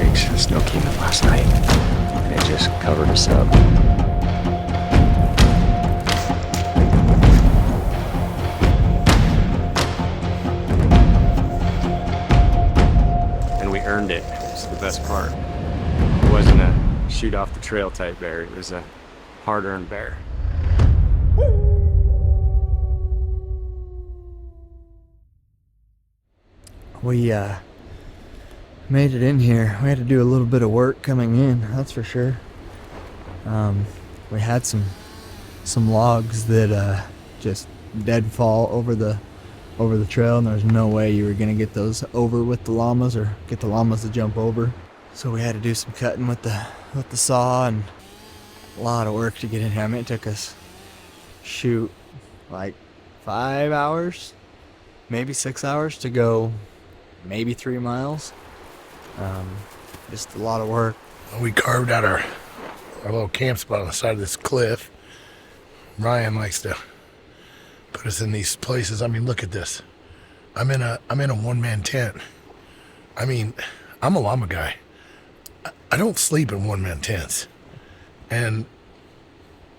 breaks. The snow came in last night and it just covered us up. And we earned it. It's the best part. It wasn't a shoot off the trail type bear. It was a hard-earned bear. We made it in here. We had to do a little bit of work coming in, that's for sure. We had some logs that just deadfall over the trail, and there's no way you were gonna get those over with the llamas or get the llamas to jump over. So we had to do some cutting with the saw, and a lot of work to get in here. I mean, it took us like 5 hours, maybe 6 hours to go maybe 3 miles. Just a lot of work. We carved out our little camp spot on the side of this cliff. Ryan likes to put us in these places. I mean, look at this. I'm in a one-man tent. I mean, I'm a llama guy. I don't sleep in one-man tents. And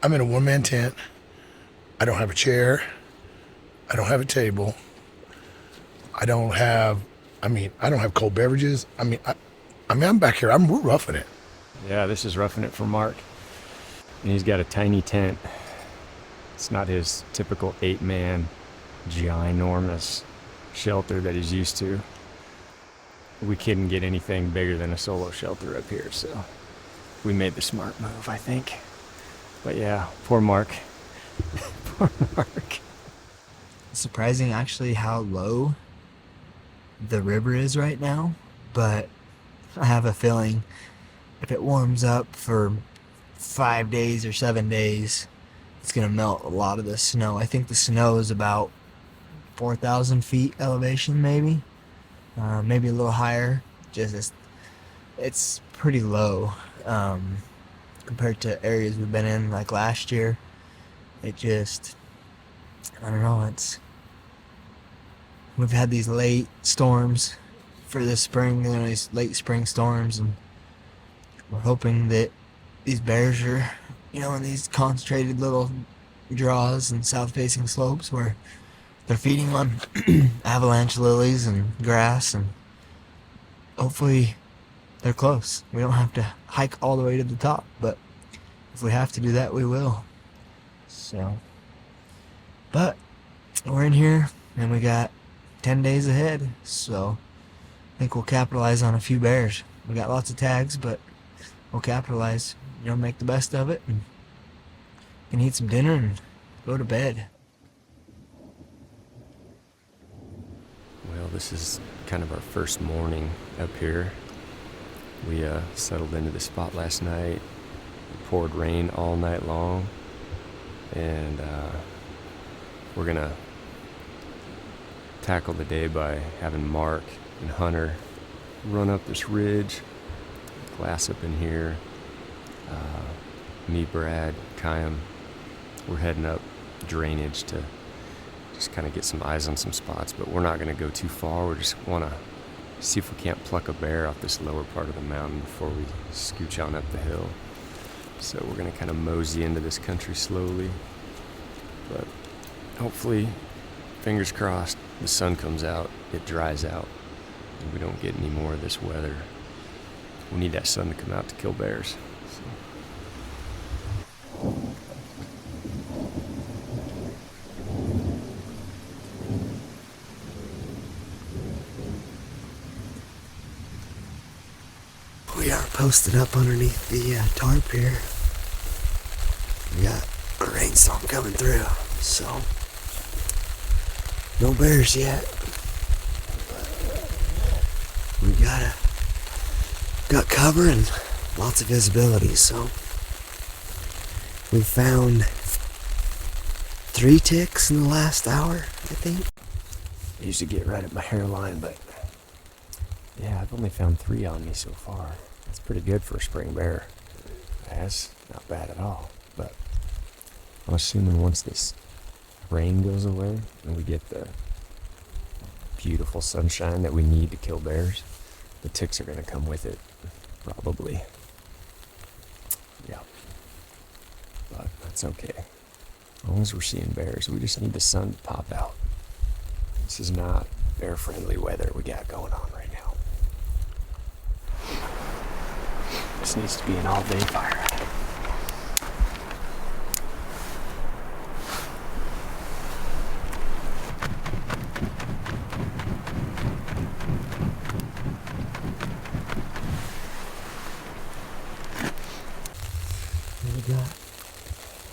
I'm in a one-man tent. I don't have a chair. I don't have a table. I don't have cold beverages. I'm back here. We're roughing it. Yeah, this is roughing it for Mark. And he's got a tiny tent. It's not his typical 8-man, ginormous shelter that he's used to. We couldn't get anything bigger than a solo shelter up here, so we made the smart move, I think. But yeah, poor Mark. Poor Mark. It's surprising actually how low the river is right now, but I have a feeling if it warms up for 5 days or 7 days, it's gonna melt a lot of the snow. I think the snow is about 4,000 feet elevation, maybe a little higher. It's pretty low compared to areas we've been in like last year. I don't know, we've had these late storms for this spring, these late spring storms, and we're hoping that these bears are, in these concentrated little draws and south-facing slopes where they're feeding on avalanche lilies and grass, and hopefully they're close. We don't have to hike all the way to the top, but if we have to do that, we will. So, but we're in here and we got 10 days ahead, so I think we'll capitalize on a few bears. We got lots of tags, but we'll capitalize, make the best of it, and can eat some dinner and go to bed. Well, this is kind of our first morning up here. We settled into the spot last night. It poured rain all night long, and we're gonna tackle the day by having Mark and Hunter run up this ridge, glass up in here. Me, Brad, Chiam, we're heading up drainage to just kind of get some eyes on some spots, but we're not going to go too far. We just want to see if we can't pluck a bear off this lower part of the mountain before we scooch on up the hill. So we're going to kind of mosey into this country slowly, but hopefully, fingers crossed, the sun comes out, it dries out, and we don't get any more of this weather. We need that sun to come out to kill bears. So. We are posted up underneath the tarp here. We got a rainstorm coming through, so no bears yet. But we got cover and lots of visibility, so we found 3 ticks in the last hour, I think. I used to get right at my hairline, but yeah, I've only found 3 on me so far. That's pretty good for a spring bear. That's not bad at all, but I'm assuming once this rain goes away and we get the beautiful sunshine that we need to kill bears, the ticks are going to come with it. probably. Yeah. But that's okay. As long as we're seeing bears, we just need the sun to pop out. This is not bear-friendly weather we got going on right now. This needs to be an all-day fire.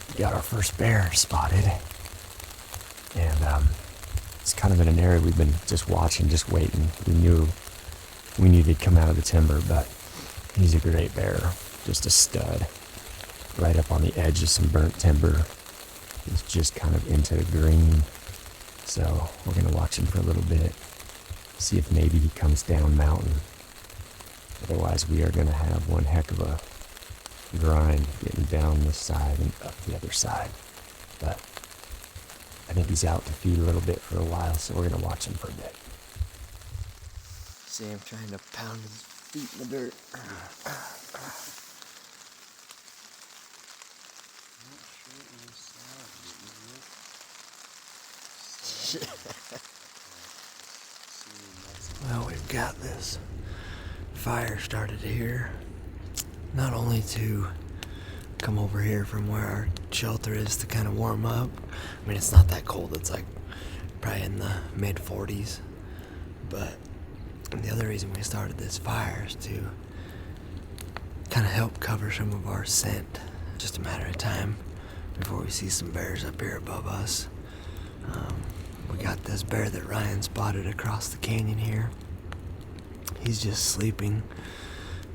We got our first bear spotted, and it's kind of in an area we've been just watching, just waiting. We knew he'd come out of the timber, but he's a great bear, just a stud, right up on the edge of some burnt timber. He's just kind of into the green, so we're gonna watch him for a little bit, see if maybe he comes down mountain. Otherwise, we are gonna have one heck of a grind getting down this side and up the other side. But I think he's out to feed a little bit for a while, so we're gonna watch him for a bit. See him trying to pound his feet in the dirt. Well, we've got this fire started here. Not only to come over here from where our shelter is to kind of warm up. I mean, it's not that cold. It's like probably in the mid 40s. But the other reason we started this fire is to kind of help cover some of our scent. Just a matter of time before we see some bears up here above us. We got this bear that Ryan spotted across the canyon here. He's just sleeping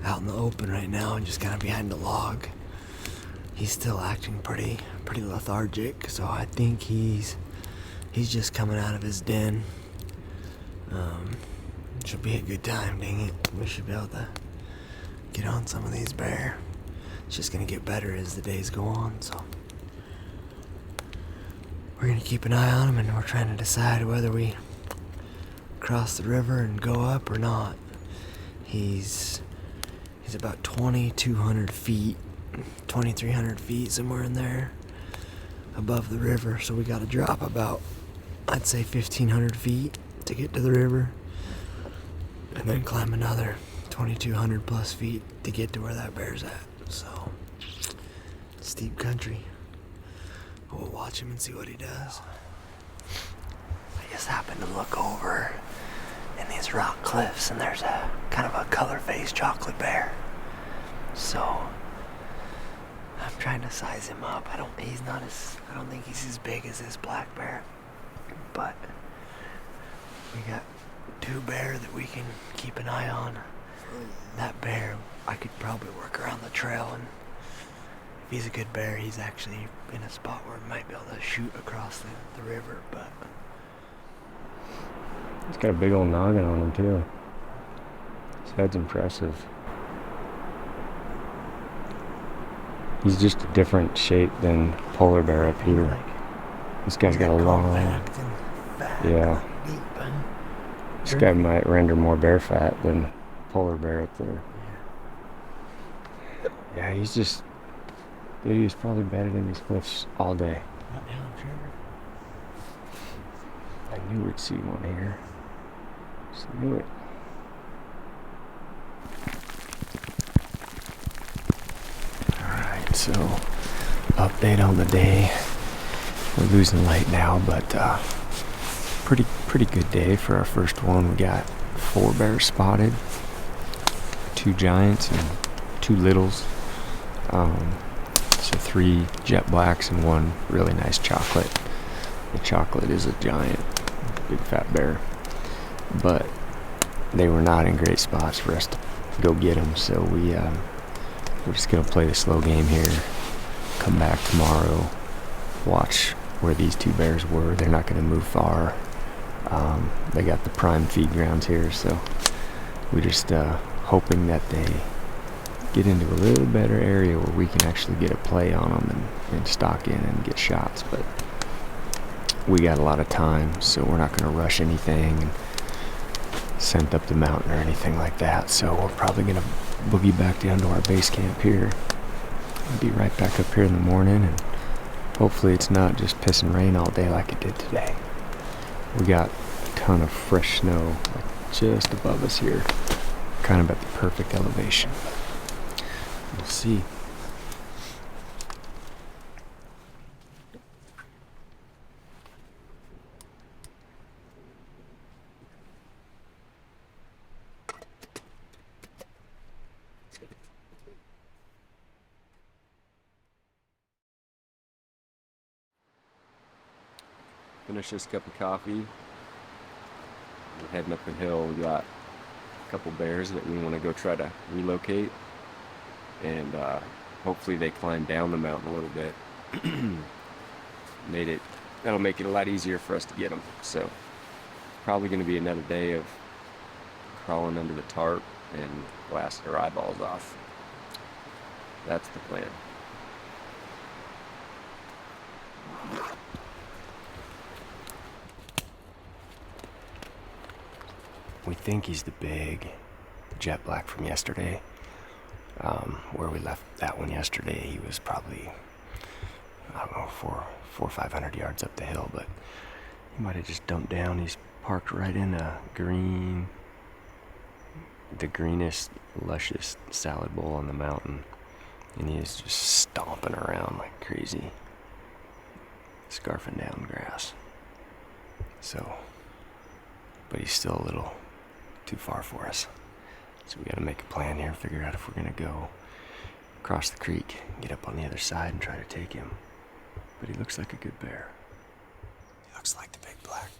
out in the open right now and just kind of behind a log. He's still acting pretty lethargic, so I think he's just coming out of his den. Should be a good time, dang it. We should be able to get on some of these bear. It's just gonna get better as the days go on, so we're gonna keep an eye on him, and we're trying to decide whether we cross the river and go up or not. He's about 2,200 feet, 2,300 feet, somewhere in there, above the river. So we got to drop about, I'd say, 1,500 feet to get to the river, and then climb another 2,200 plus feet to get to where that bear's at. So, steep country. We'll watch him and see what he does. I just happened to look over in these rock cliffs, and there's a kind of a color-faced chocolate bear. So I'm trying to size him up. I don't think he's as big as this black bear, but we got two bear that we can keep an eye on. That bear, I could probably work around the trail, and if he's a good bear, he's actually in a spot where we might be able to shoot across the river. But He's got a big old noggin on him too. His head's impressive. He's just a different shape than polar bear up here. This guy's got a long, yeah. This guy might render more bear fat than polar bear up there. Yeah, he's probably bedded in these cliffs all day. I knew we'd see one here. Just knew it. Alright, so update on the day. We're losing light now, but pretty good day for our first one. We got 4 bears spotted, 2 giants and 2 littles. So 3 jet blacks and 1 really nice chocolate. The chocolate is a giant, big fat bear, but they were not in great spots for us to go get them. So we're just gonna play the slow game here. Come back tomorrow, watch where these 2 bears were. They're not gonna move far. They got the prime feed grounds here, so we're just hoping that they get into a little better area where we can actually get a play on them and stalk in and get shots. But we got a lot of time, so we're not going to rush anything and scent up the mountain or anything like that. So we're probably going to boogie back down to our base camp here. I'll be right back up here in the morning, and hopefully it's not just piss and rain all day like it did today. We got a ton of fresh snow like just above us here, kind of at the perfect elevation. We'll see. Finish this cup of coffee. We're heading up the hill. We got a couple bears that we want to go try to relocate, and hopefully they climb down the mountain a little bit. That'll make it a lot easier for us to get them. So probably going to be another day of crawling under the tarp and blasting our eyeballs off. That's the plan. We think he's the big jet black from yesterday. Where we left that one yesterday, he was probably, I don't know, 400 or 500 yards up the hill, but he might have just dumped down. He's parked right in the greenest, luscious salad bowl on the mountain, and he is just stomping around like crazy, scarfing down grass. So, but he's still a little too far for us. So we gotta make a plan here, figure out if we're gonna go across the creek, get up on the other side and try to take him. But he looks like a good bear. He looks like the big black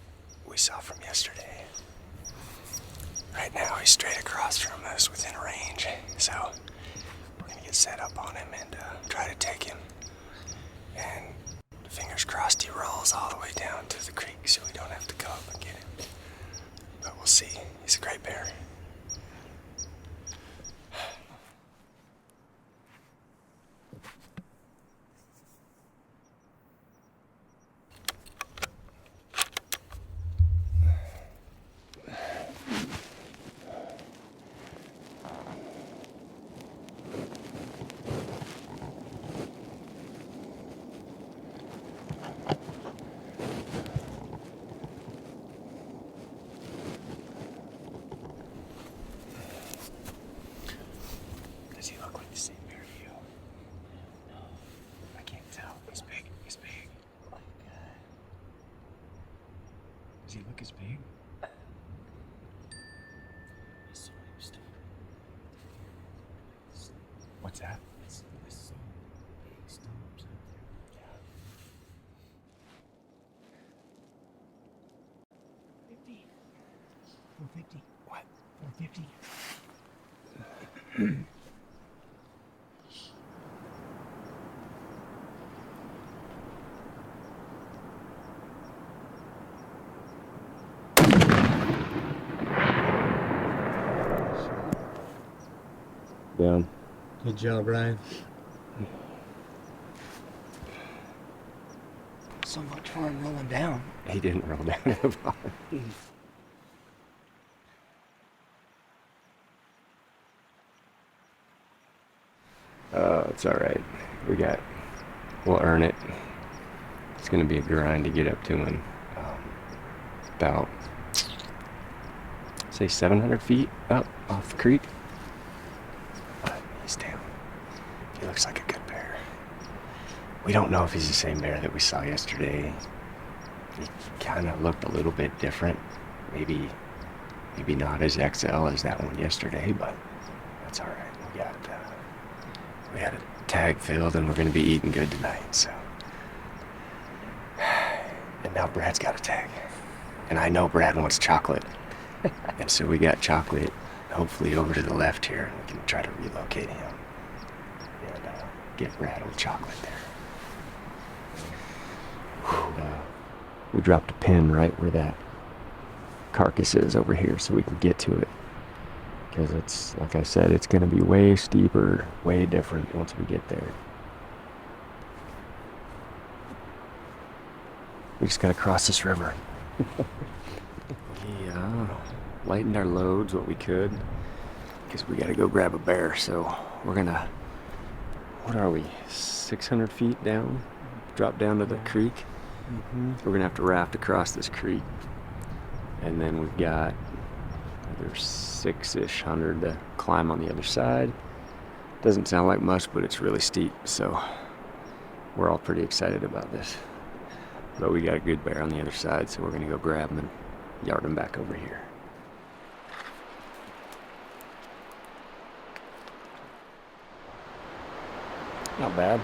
we saw from yesterday. Right now he's straight across from us within range. So we're gonna get set up on him and try to take him. And fingers crossed he rolls all the way down to the creek so we don't have to go up and get him. But we'll see. He's a great bear. Does he look like the same bear to you? No. I can't tell. He's big. He's big. Does he look as big? What's that? It's some big stumps out there. Yeah. 50. 450. What? 450. Down. Good job, Ryan. So much for him rolling down. He didn't roll down to the bottom. It's alright. We'll earn it. It's gonna be a grind to get up to him. About, say, 700 feet up off the creek. But he's down. He looks like a good bear. We don't know if he's the same bear that we saw yesterday. He kind of looked a little bit different. Maybe not as XL as that one yesterday, but that's all right. We had a tag filled, and we're going to be eating good tonight. So, and now Brad's got a tag, and I know Brad wants chocolate, and so we got chocolate. Hopefully over to the left here, and we can try to relocate him and get Brad with chocolate there. And, we dropped a pin right where that carcass is over here so we can get to it, because it's, like I said, it's going to be way steeper, way different once we get there. We just got to cross this river. We lightened our loads what we could, because we got to go grab a bear. So we're gonna, what are we, 600 feet down? Drop down to the creek. We're gonna have to raft across this creek, and then we've got another 6-ish hundred to climb on the other side. Doesn't sound like much, but it's really steep, so we're all pretty excited about this. But we got a good bear on the other side, so we're gonna go grab him and yard him back over here. Not bad.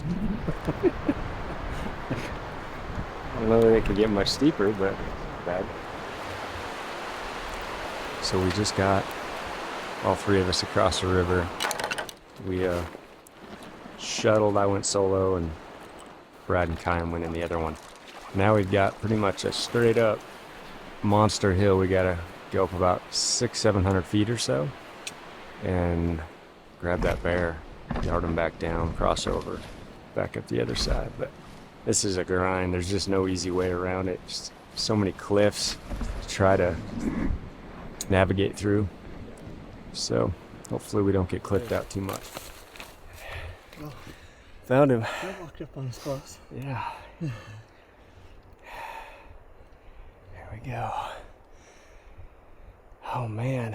I don't know that it could get much steeper, but not bad. So we just got all three of us across the river. We shuttled, I went solo, and Brad and Chiam went in the other one. Now we've got pretty much a straight up monster hill. We gotta go up about 600-700 feet or so and grab that bear, yard him back down, cross over, back up the other side. But this is a grind. There's just no easy way around it. Just so many cliffs to try to navigate through. So hopefully we don't get clipped out too much. Oh, found him. I walked up on his close. Yeah. There we go. Oh man.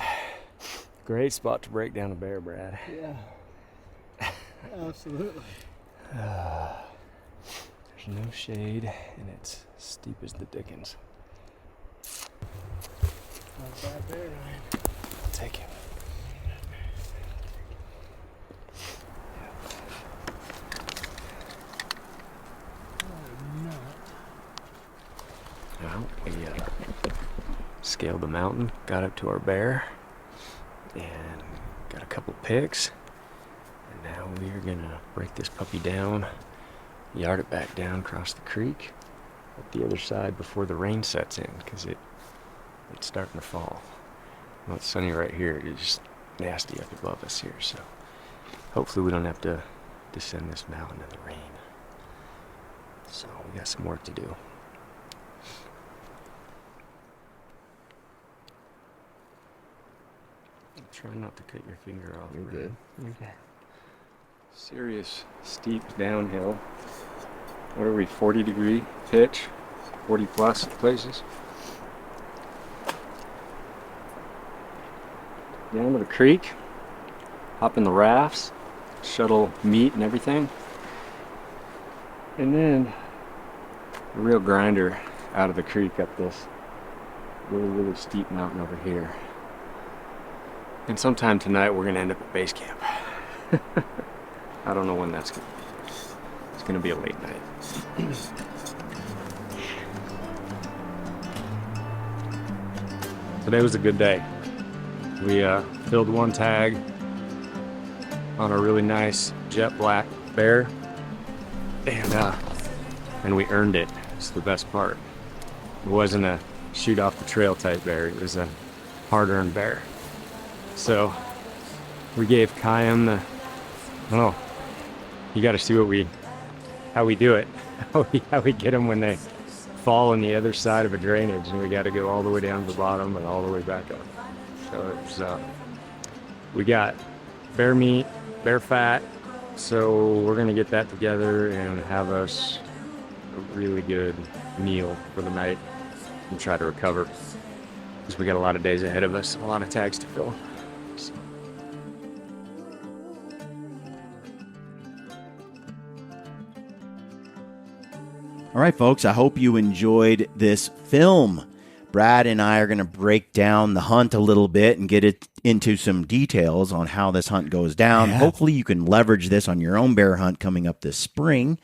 Great spot to break down a bear, Brad. Yeah. Absolutely. There's no shade and it's steep as the dickens. Not a bad bear, Ryan. I'll take him. Well, we scaled the mountain, got up to our bear, and got a couple picks. And now we are gonna break this puppy down, yard it back down across the creek, up the other side before the rain sets in, because it's starting to fall. Well, it's sunny right here. It's just nasty up above us here, so hopefully we don't have to descend this mountain in the rain. So we got some work to do. Try not to cut your finger off. You're good. Okay. Serious steep downhill. What are we, 40-degree pitch? 40 plus places. Down to the creek. Hop in the rafts. Shuttle meat and everything. And then a real grinder out of the creek up this really steep mountain over here. And sometime tonight we're gonna end up at base camp. I don't know when that's gonna be. It's gonna be a late night. Today was a good day. We filled one tag on a really nice jet black bear, and we earned it. It's the best part. It wasn't a shoot off the trail type bear. It was a hard-earned bear. So we gave Chiam the, oh, you got to see how we do it, how we get them when they fall on the other side of a drainage, and we got to go all the way down to the bottom and all the way back up. So it was, we got bear meat, bear fat, so we're gonna get that together and have us a really good meal for the night and try to recover, because we got a lot of days ahead of us, a lot of tags to fill. So. All right, folks, I hope you enjoyed this film. Brad and I are going to break down the hunt a little bit and get it into some details on how this hunt goes down. Yeah. Hopefully you can leverage this on your own bear hunt coming up this spring.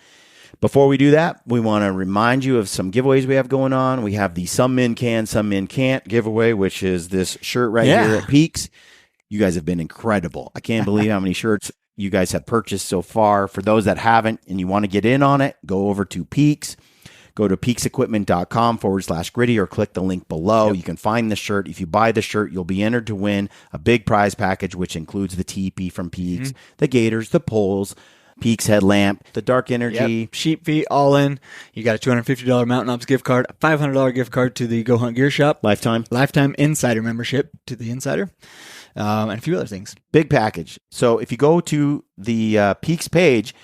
Before we do that, we want to remind you of some giveaways we have going on. We have the Some Men Can, Some Men Can't giveaway, which is this shirt right here at Peaks. You guys have been incredible. I can't believe how many shirts you guys have purchased so far. For those that haven't and you want to get in on it, go over to Peaks. Go to peaksequipment.com/gritty or click the link below. Yep. You can find the shirt. If you buy the shirt, you'll be entered to win a big prize package, which includes the TP from Peaks, the gaiters, the poles, Peaks headlamp, the dark energy. Yep. Sheep feet, all in. You got a $250 Mountain Ops gift card, a $500 gift card to the Go Hunt Gear Shop. Lifetime Insider membership to the Insider, and a few other things. Big package. So if you go to the Peaks page,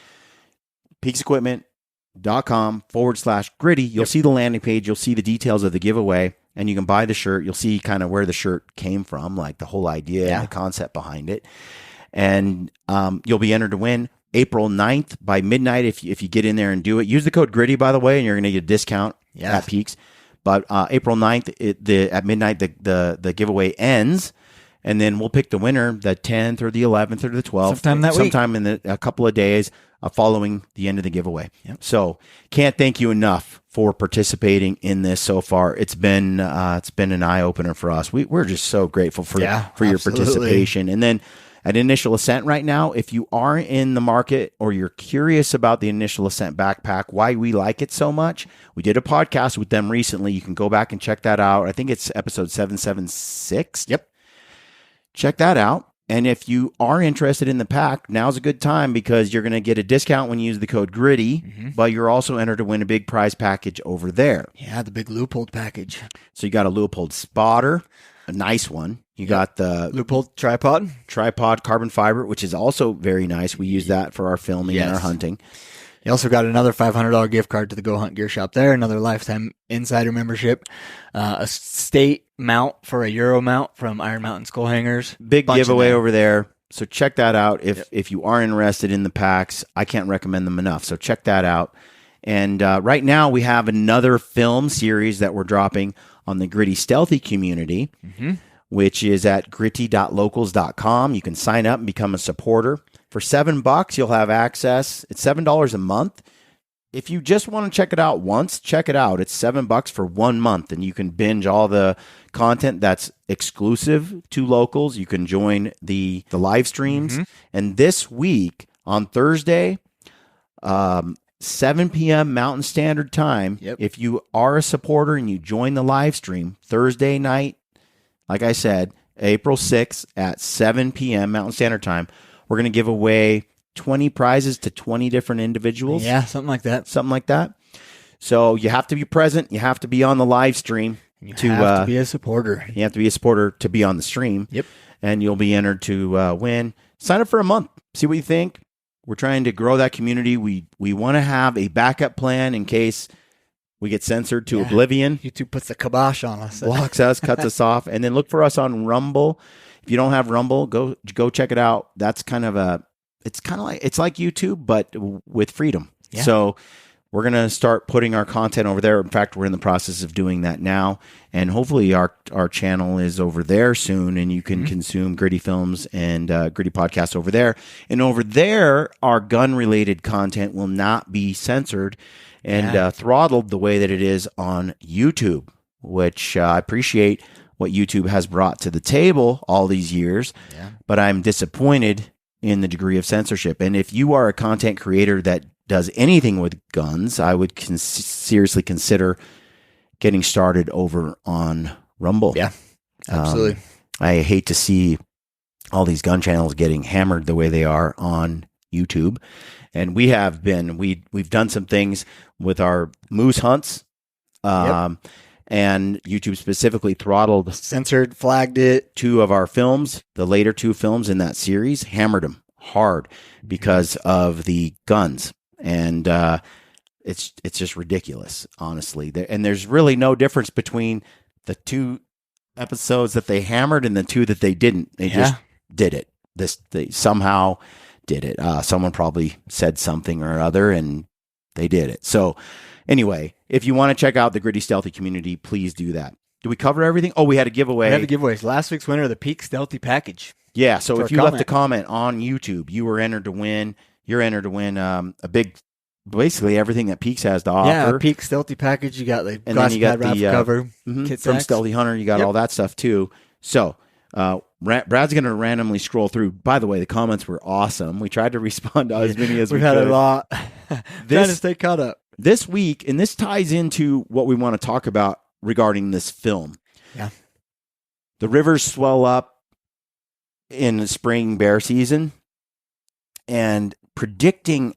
peaksequipment.com/gritty, you'll see the landing page. You'll see the details of the giveaway, and you can buy the shirt. You'll see kind of where the shirt came from, like the whole idea and the concept behind it. And you'll be entered to win April 9th by midnight. If you get in there and do it, use the code GRITTY, by the way, and you're going to get a discount at Peaks. But April 9th, at midnight, the giveaway ends. And then we'll pick the winner the 10th or the 11th or the 12th. Sometime in a couple of days following the end of the giveaway. Yep. So can't thank you enough for participating in this so far. It's been an eye-opener for us. We're just so grateful for your participation. And then at Initial Ascent right now, if you are in the market or you're curious about the Initial Ascent backpack, why we like it so much, we did a podcast with them recently. You can go back and check that out. I think it's episode 776. Yep. Check that out. And if you are interested in the pack, now's a good time because you're going to get a discount when you use the code GRITTY, but you're also entered to win a big prize package over there. Yeah, the big Leupold package. So you got a Leupold spotter, a nice one. You got the Leupold tripod carbon fiber, which is also very nice. We use that for our filming and our hunting. You also got another $500 gift card to the Go Hunt Gear Shop there, another lifetime insider membership, a state mount for a Euro mount from Iron Mountain Skull Hangers. Big giveaway over there. So check that out. If you are interested in the packs, I can't recommend them enough. So check that out. And right now we have another film series that we're dropping on the Gritty Stealthy community, which is at gritty.locals.com. You can sign up and become a supporter. For $7, you'll have access. It's $7 a month. If you just want to check it out once, check it out. It's $7 for 1 month, and you can binge all the content that's exclusive to Locals. You can join the live streams. And this week, on Thursday, 7 p.m. Mountain Standard Time, if you are a supporter and you join the live stream, Thursday night, like I said, April 6th at 7 p.m. Mountain Standard Time, we're going to give away 20 prizes to 20 different individuals. Yeah, something like that. So you have to be present. You have to be on the live stream. You have to be a supporter. You have to be a supporter to be on the stream. Yep. And you'll be entered to win. Sign up for a month. See what you think. We're trying to grow that community. We want to have a backup plan in case we get censored to oblivion. YouTube puts the kibosh on us. Blocks us, cuts us off. And then look for us on Rumble. If you don't have Rumble, go check it out. That's kind of it's like YouTube, but with freedom. Yeah. So we're going to start putting our content over there. In fact, we're in the process of doing that now. And hopefully our channel is over there soon, and you can consume Gritty Films and Gritty Podcasts over there. And over there, our gun-related content will not be censored and throttled the way that it is on YouTube, which I appreciate what YouTube has brought to the table all these years, but I'm disappointed in the degree of censorship. And if you are a content creator that does anything with guns, I would seriously consider getting started over on Rumble. Yeah, absolutely. I hate to see all these gun channels getting hammered the way they are on YouTube. And we've done some things with our moose hunts. And YouTube specifically throttled, censored, flagged it. 2 of our films, the later 2 films in that series, hammered them hard because of the guns. And it's just ridiculous, honestly. And there's really no difference between the 2 episodes that they hammered and the 2 that they didn't. They just did it. They somehow did it. Someone probably said something or other, and they did it. So anyway, if you want to check out the Gritty Stealthy community, please do that. Did we cover everything? Oh, we had a giveaway. We had the giveaways. Last week's winner of the Peak Stealthy package. Yeah, so if you left a comment on YouTube, you were entered to win. You're entered to win a big, basically everything that Peaks has to offer. Yeah, Peak Stealthy package. You got the glass pad wrap cover, kit from sacks. Stealthy Hunter. You got all that stuff too. So Brad's going to randomly scroll through. By the way, the comments were awesome. We tried to respond to as many as we could. We've had a lot. Trying to stay caught up. This week, and this ties into what we want to talk about regarding this film. Yeah. The rivers swell up in the spring bear season, and predicting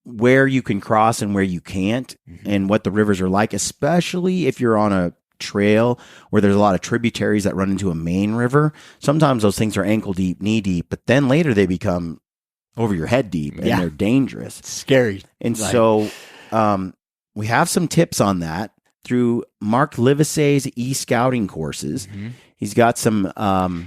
where you can cross and where you can't, and what the rivers are like, especially if you're on a trail where there's a lot of tributaries that run into a main river. Sometimes those things are ankle deep, knee deep, but then later they become over your head deep, and they're dangerous. It's scary. And so we have some tips on that through Mark Livesey's e-scouting courses. He's got some...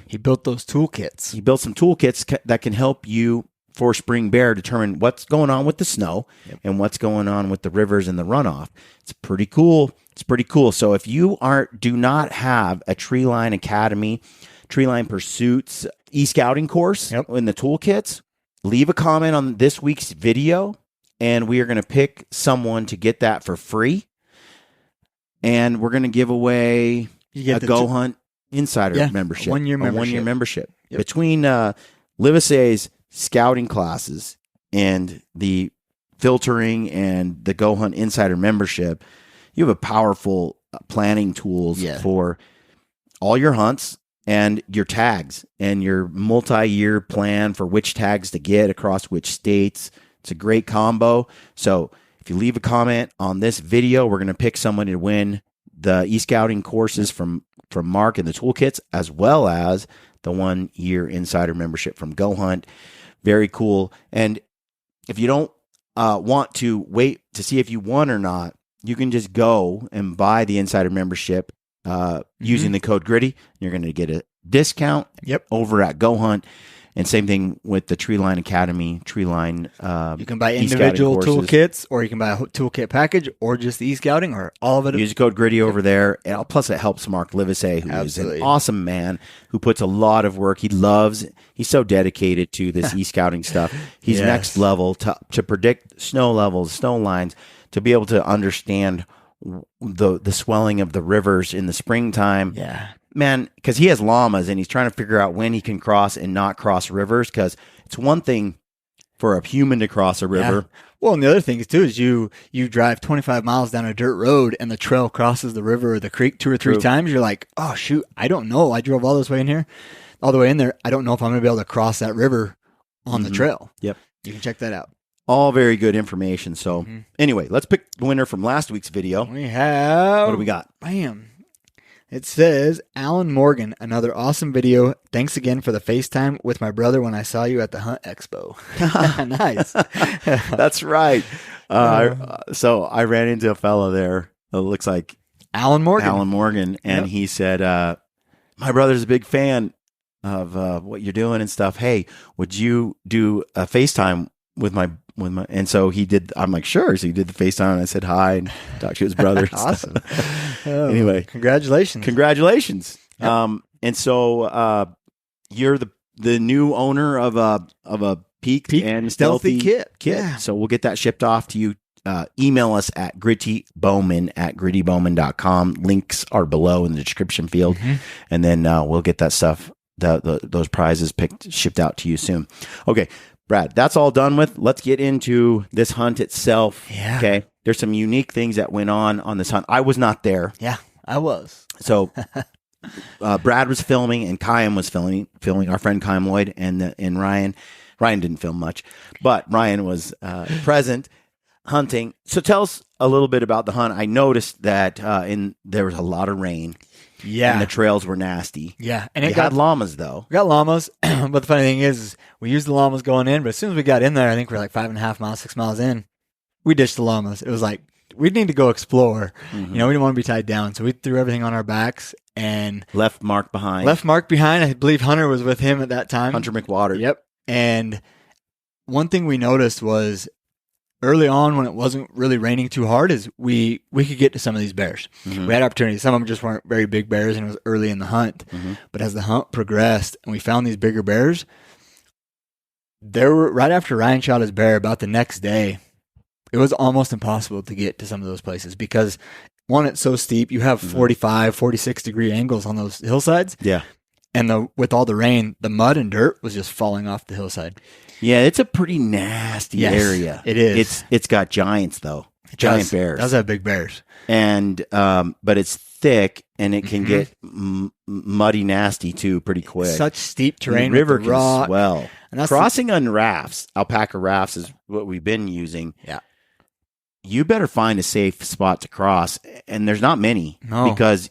he built those toolkits. He built some toolkits that can help you, for spring bear, determine what's going on with the snow and what's going on with the rivers and the runoff. It's pretty cool. It's pretty cool. So if you do not have a Treeline Academy, Treeline Pursuits e-scouting course in the toolkits, leave a comment on this week's video, and we are going to pick someone to get that for free. And we're going to give away a Go Hunt Insider membership. 1 year membership. 1 year membership. Between Livesey's scouting classes and the filtering and the Go Hunt Insider membership, you have a powerful planning tools for all your hunts and your tags and your multi-year plan for which tags to get across which states. It's a great combo. So if you leave a comment on this video, we're going to pick someone to win the e-scouting courses from Mark and the toolkits, as well as the 1 year insider membership from Go Hunt. Very cool. And if you don't want to wait to see if you won or not, you can just go and buy the insider membership using the code GRITTY. You're going to get a discount over at Go Hunt. And same thing with the Treeline Academy, Treeline. You can buy individual toolkits, or you can buy a toolkit package, or just the e-scouting, or all of it. Use the code GRITTY over there. And plus, it helps Mark Livesey, who is an awesome man who puts a lot of work. He's so dedicated to this e-scouting stuff. He's next level to predict snow levels, snow lines, to be able to understand the swelling of the rivers in the springtime. Yeah. Man, because he has llamas and he's trying to figure out when he can cross and not cross rivers, because it's one thing for a human to cross a river. Yeah. Well, and the other thing is, too, is you drive 25 miles down a dirt road and the trail crosses the river or the creek 2 or 3 times. You're like, oh, shoot, I don't know. I drove all the way in there. I don't know if I'm going to be able to cross that river on the trail. Yep. You can check that out. All very good information. So anyway, let's pick the winner from last week's video. We have... What do we got? Bam. It says, Alan Morgan, another awesome video. Thanks again for the FaceTime with my brother when I saw you at the Hunt Expo. Nice. That's right. So I ran into a fellow there. It looks like Alan Morgan. And he said, my brother's a big fan of what you're doing and stuff. Hey, would you do a FaceTime with my, and so he did. I'm like, sure. So he did the FaceTime, and I said hi and talked to his brother. Awesome. Anyway, congratulations. Yep. And so you're the new owner of a peak and stealthy kit. Yeah. So we'll get that shipped off to you. Email us at grittybowman@grittybowman.com. Links are below in the description field, and then we'll get that stuff, those prizes shipped out to you soon. Okay. Brad, that's all done with. Let's get into this hunt itself. Yeah. Okay. There's some unique things that went on this hunt. I was not there. Yeah, I was. So Brad was filming and Chiam was filming our friend Chiam Loyd and Ryan. Ryan didn't film much, but Ryan was present hunting. So tell us a little bit about the hunt. I noticed that there was a lot of rain. Yeah. And the trails were nasty. Yeah. And it got llamas, though. We got llamas. But the funny thing is we used the llamas going in, but as soon as we got in there, I think we're like 5.5 miles, 6 miles in, we ditched the llamas. It was like, we need to go explore. We didn't want to be tied down. So we threw everything on our backs and left Mark behind. I believe Hunter was with him at that time. Hunter McWater. Yep. And one thing we noticed was early on, when it wasn't really raining too hard, is we could get to some of these bears. We had opportunities. Some of them just weren't very big bears, and it was early in the hunt. But as the hunt progressed and we found these bigger bears, right after Ryan shot his bear, about the next day, it was almost impossible to get to some of those places because, one, it's so steep. You have 45, 46 degree angles on those hillsides. Yeah. And with all the rain, the mud and dirt was just falling off the hillside. Yeah, it's a pretty nasty area. It is. It's got giants, though. giant bears. Those have big bears. And but it's thick and it can get muddy, nasty too, pretty quick. Such steep terrain. And the river with the can rock. swell. And that's Crossing on rafts, alpaca rafts is what we've been using. Yeah. You better find a safe spot to cross, and there's not many because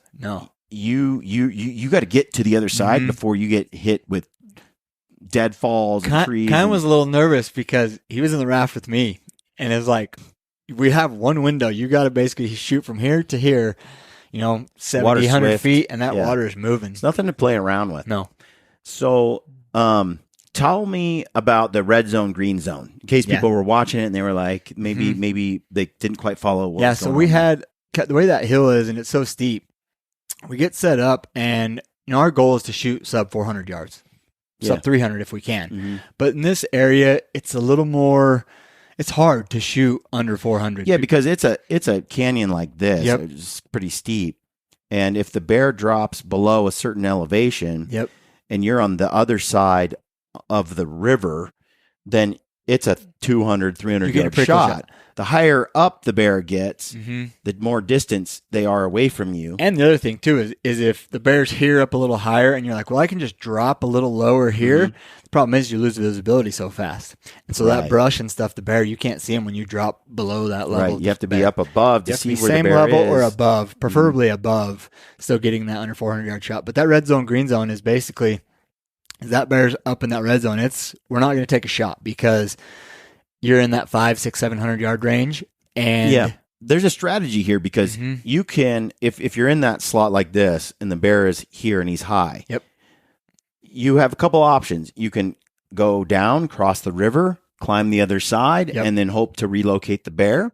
you got to get to the other side before you get hit with deadfalls and trees. Kyan was a little nervous because he was in the raft with me, and it's like we have one window. You got to basically shoot from here to here, 70, 100 feet, and that water is moving. It's nothing to play around with. No. So, tell me about the red zone, green zone, in case people were watching it and they were like, maybe they didn't quite follow what was so going we on. had the way that hill is, and it's so steep. We get set up, and our goal is to shoot sub 400 yards, sub 300 if we can. But in this area, it's a little more. It's hard to shoot under 400. Yeah, because it's a canyon like this. Yep. It's pretty steep, and if the bear drops below a certain elevation, and you're on the other side of the river, then it's a 200, 300 yard shot. The higher up the bear gets, the more distance they are away from you. And the other thing too is if the bear's here up a little higher and you're like, well, I can just drop a little lower here. The problem is you lose visibility so fast. And so that brush and stuff, the bear, you can't see them when you drop below that level. Right. You have to be up above to see where the same bear level is. or above, preferably above, still getting that under 400 yard shot. But that red zone, green zone is basically, if that bear's up in that red zone, we're not going to take a shot because you're in that 500, 600, 700 yard range. And there's a strategy here because you can, if you're in that slot like this and the bear is here and he's high, you have a couple options. You can go down, cross the river, climb the other side, and then hope to relocate the bear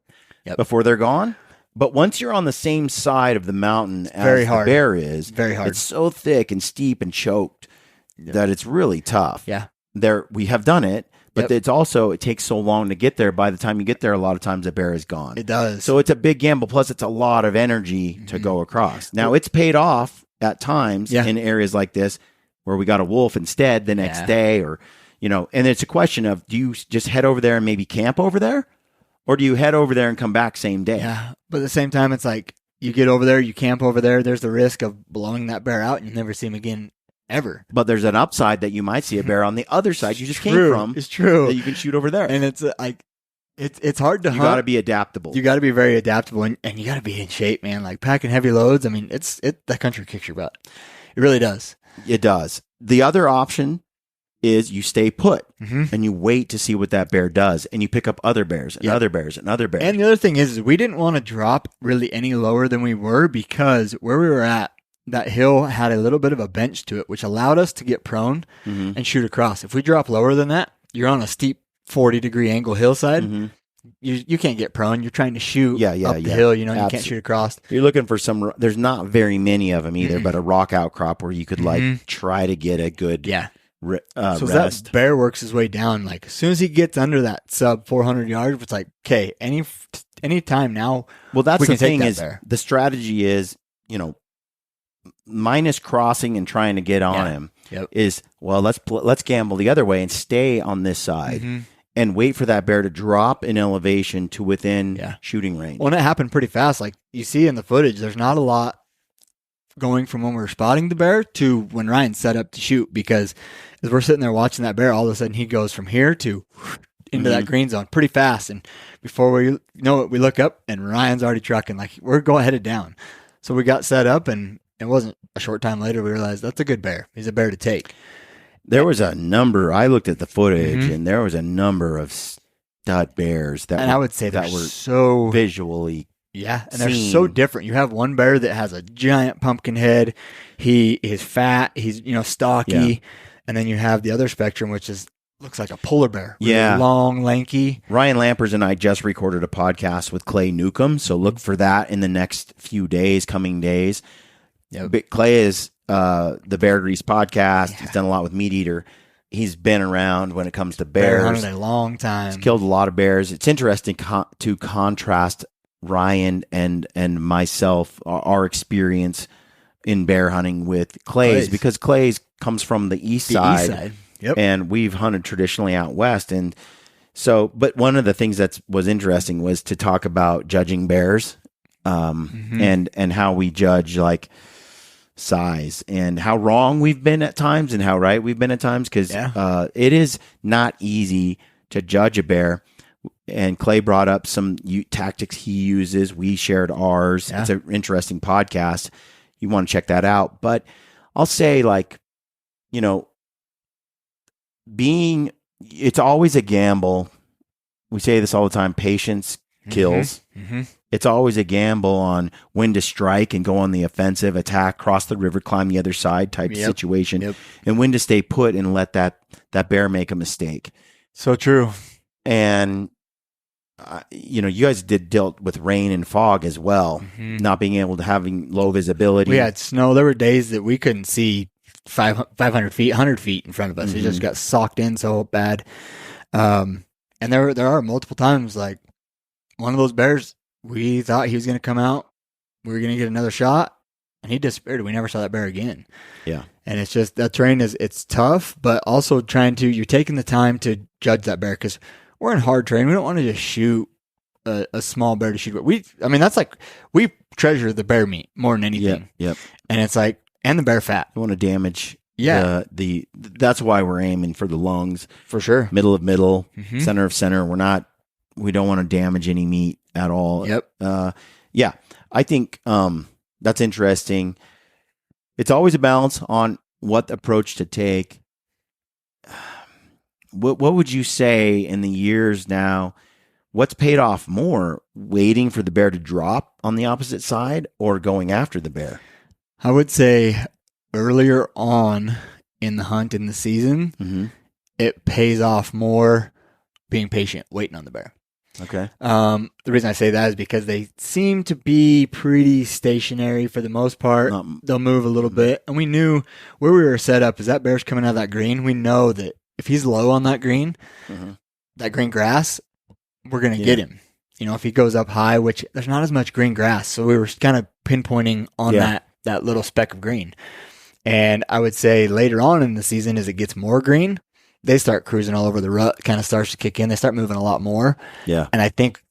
before they're gone. But once you're on the same side of the mountain as the bear is, very hard. It's so thick and steep and choked that it's really tough. Yeah. We have done it. But it's also, it takes so long to get there. By the time you get there, a lot of times the bear is gone. It does. So it's a big gamble. Plus, it's a lot of energy to go across. Now, it's paid off at times in areas like this where we got a wolf instead the next day or, and it's a question of, do you just head over there and maybe camp over there? Or do you head over there and come back same day? Yeah. But at the same time, it's like you get over there, you camp over there. There's the risk of blowing that bear out and you never see him again. Ever. But there's an upside that you might see a bear on the other side you just came from. It's true. That you can shoot over there. And it's like, it's hard to hunt. You got to be adaptable. You got to be very adaptable and you got to be in shape, man. Like packing heavy loads. I mean, that country kicks your butt. It really does. It does. The other option is you stay put and you wait to see what that bear does and you pick up other bears and other bears and other bears. And the other thing is we didn't want to drop really any lower than we were because where we were at, that hill had a little bit of a bench to it, which allowed us to get prone and shoot across. If we drop lower than that, you're on a steep 40-degree angle hillside. You can't get prone. You're trying to shoot up the hill. You can't shoot across. You're looking for there's not very many of them either, but a rock outcrop where you could try to get a good so rest. that bear works his way down. Like as soon as he gets under that sub 400 yards, it's like, okay, any time now. Well, that's the thing is the strategy is, minus crossing and trying to get on him is, well, let's gamble the other way and stay on this side and wait for that bear to drop in elevation to within shooting range. Well, and it happened pretty fast. Like you see in the footage, there's not a lot going from when we were spotting the bear to when Ryan set up to shoot because as we're sitting there watching that bear, all of a sudden he goes from here to into that green zone pretty fast. And before we know it, we look up and Ryan's already trucking. Like we're headed down. So we got set up and it wasn't a short time later we realized that's a good bear. He's a bear to take. There was a number. I looked at the footage, and there was a number of stud bears that I would say that were so visually, and they're so different. You have one bear that has a giant pumpkin head. He is fat. He's stocky, and then you have the other spectrum, which looks like a polar bear. Really long, lanky. Ryan Lampers and I just recorded a podcast with Clay Newcomb, so look for that in the next few days, coming days. But Clay is the Bear Grease podcast. He's done a lot with Meat Eater. He's been around when it comes to bears. Bear hunted a long time. He's killed a lot of bears. It's interesting to contrast Ryan and myself, our experience in bear hunting with Clay's because Clay's comes from the east side. Yep. And we've hunted traditionally out west. And So, but one of the things that was interesting was to talk about judging bears, and how we judge like size and how wrong we've been at times and how right we've been at times. Cause, it is not easy to judge a bear. And Clay brought up some tactics he uses. We shared ours. Yeah. It's an interesting podcast. You want to check that out. But I'll say, like, it's always a gamble. We say this all the time. Patience kills. It's always a gamble on when to strike and go on the offensive, attack, cross the river, climb the other side type situation, and when to stay put and let that bear make a mistake. So true. And you guys dealt with rain and fog as well, not being able to having low visibility. We had snow. There were days that we couldn't see 500 feet, 100 feet in front of us. It just got socked in so bad. And there are multiple times, like one of those bears, we thought he was going to come out. We were going to get another shot, and he disappeared. We never saw that bear again. Yeah. And it's just, that terrain it's tough, but also you're taking the time to judge that bear, because we're in hard terrain. We don't want to just shoot a small bear to shoot. That's like, we treasure the bear meat more than anything. Yep. And it's like, and the bear fat. You want to damage. Yeah. That's why we're aiming for the lungs. For sure. Middle of middle, center of center. We don't want to damage any meat at all. Yep. Yeah. I think, that's interesting. It's always a balance on what approach to take. What would you say in the years now, what's paid off more, waiting for the bear to drop on the opposite side or going after the bear? I would say earlier on in the hunt, in the season, it pays off more being patient, waiting on the bear. Okay. The reason I say that is because they seem to be pretty stationary for the most part. They'll move a little bit. And we knew where we were set up is that bear's coming out of that green. We know that if he's low on that green grass, we're going to get him. If he goes up high, which there's not as much green grass. So we were kind of pinpointing on that little speck of green. And I would say later on in the season, as it gets more green, they start cruising all over the rut, kind of starts to kick in. They start moving a lot more. Yeah. And I think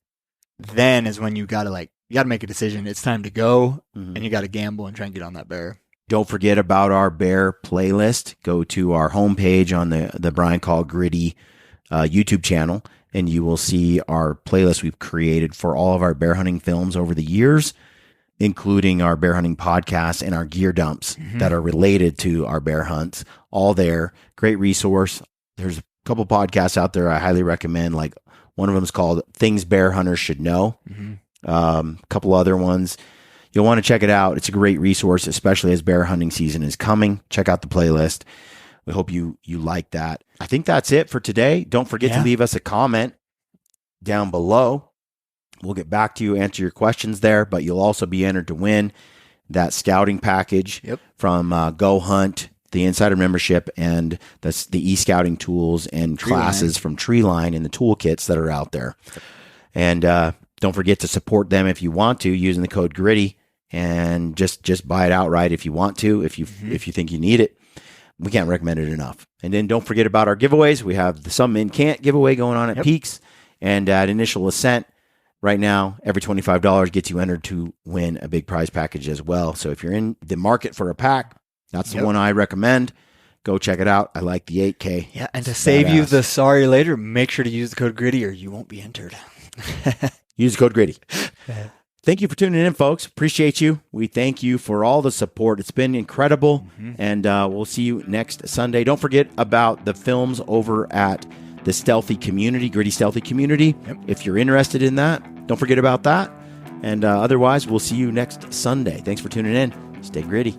then is when you got to make a decision. It's time to go, and you got to gamble and try and get on that bear. Don't forget about our bear playlist. Go to our homepage on the Brian Call Gritty YouTube channel, and you will see our playlist we've created for all of our bear hunting films over the years, including our bear hunting podcasts and our gear dumps that are related to our bear hunts. All there. Great resource. There's a couple podcasts out there I highly recommend. Like one of them is called Things Bear Hunters Should Know. A couple other ones. You'll want to check it out. It's a great resource, especially as bear hunting season is coming. Check out the playlist. We hope you like that. I think that's it for today. Don't forget to leave us a comment down below. We'll get back to you, answer your questions there, but you'll also be entered to win that scouting package from Go Hunt, the Insider membership, and the e-scouting tools and classes from Treeline and the toolkits that are out there. And don't forget to support them if you want to using the code GRITTY, and just buy it outright if you want to, if you think you need it. We can't recommend it enough. And then don't forget about our giveaways. We have the Some Men Can't giveaway going on at Peaks, and at Initial Ascent. Right now, every $25 gets you entered to win a big prize package as well. So if you're in the market for a pack, that's the one I recommend. Go check it out. I like the 8K. Yeah, and to save you the sorry later, make sure to use the code GRITTY or you won't be entered. Use the code GRITTY. Thank you for tuning in, folks. Appreciate you. We thank you for all the support. It's been incredible, and we'll see you next Sunday. Don't forget about the films over at the Stealthy Community, Gritty Stealthy Community. If you're interested in that, don't forget about that. And otherwise, we'll see you next Sunday. Thanks for tuning in. Stay gritty.